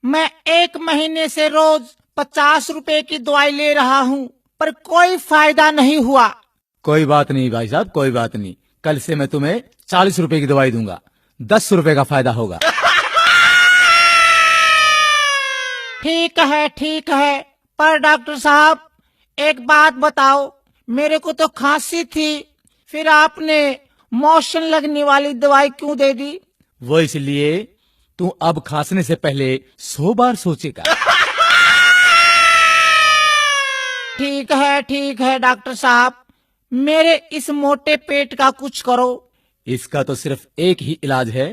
मैं 1 महीने से रोज 50 रुपए की दवाई ले रहा हूँ, पर कोई फायदा नहीं हुआ। कोई बात नहीं भाई साहब, कोई बात नहीं। कल से मैं तुम्हें 40 रुपए की दवाई दूंगा, 10 रुपए का फायदा होगा। ठीक है, पर डॉक्टर साहब एक बात बताओ, मेरे को तो खांसी थी, फिर आपने मोशन लगने वाली दवाई क्यों दे दी? वो इसलिए तू अब खांसने से पहले 100 बार सोचेगा। ठीक है डॉक्टर साहब, मेरे इस मोटे पेट का कुछ करो। इसका तो सिर्फ एक ही इलाज है।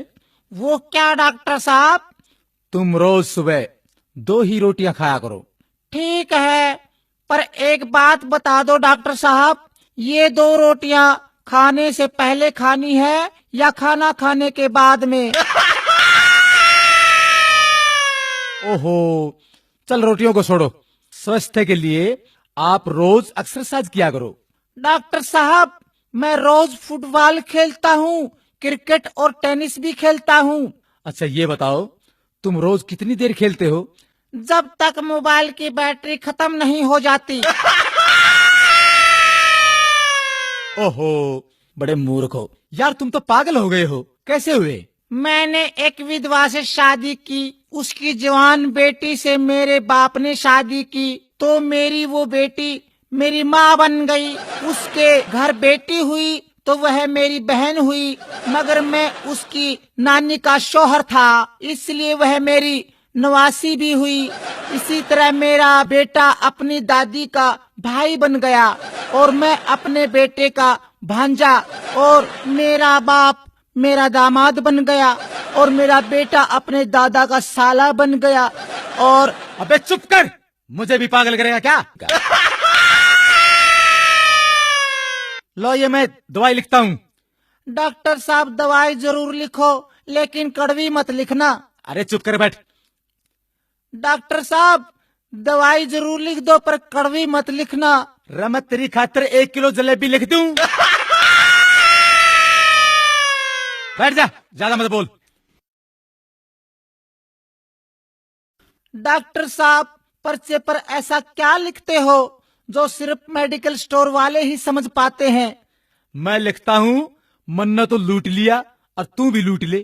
वो क्या डॉक्टर साहब? तुम रोज सुबह 2 ही रोटियां खाया करो। ठीक है, पर एक बात बता दो डॉक्टर साहब, ये 2 रोटियां खाने से पहले खानी है या खाना खाने के बाद में? ओहो, चल रोटियों को छोड़ो। स्वास्थ्य के लिए आप रोज एक्सरसाइज किया करो। डॉक्टर साहब, मैं रोज फुटबॉल खेलता हूँ, क्रिकेट और टेनिस भी खेलता हूँ। अच्छा ये बताओ, तुम रोज कितनी देर खेलते हो? जब तक मोबाइल की बैटरी खत्म नहीं हो जाती। ओहो, बड़े मूर्ख हो यार, तुम तो पागल हो गए हो। कैसे हुए? मैंने एक विधवा से शादी की, उसकी जवान बेटी से मेरे बाप ने शादी की, तो मेरी वो बेटी मेरी माँ बन गई। उसके घर बेटी हुई तो वह मेरी बहन हुई, मगर मैं उसकी नानी का शौहर था, इसलिए वह मेरी नवासी भी हुई। इसी तरह मेरा बेटा अपनी दादी का भाई बन गया, और मैं अपने बेटे का भांजा, और मेरा बाप मेरा दामाद बन गया, और मेरा बेटा अपने दादा का साला बन गया। और अबे चुप कर, मुझे भी पागल करेगा क्या? लो ये मैं दवाई लिखता हूँ। डॉक्टर साहब दवाई जरूर लिखो, लेकिन कड़वी मत लिखना। अरे चुप कर बैठ। डॉक्टर साहब दवाई जरूर लिख दो, पर कड़वी मत लिखना। रमत तेरी खातिर 1 किलो जलेबी लिख दूं? बैठ जा, ज्यादा मत बोल। डॉक्टर साहब पर्चे पर ऐसा क्या लिखते हो जो सिर्फ मेडिकल स्टोर वाले ही समझ पाते हैं? मैं लिखता हूँ, मन्ना तो लूट लिया और तू भी लूट ले।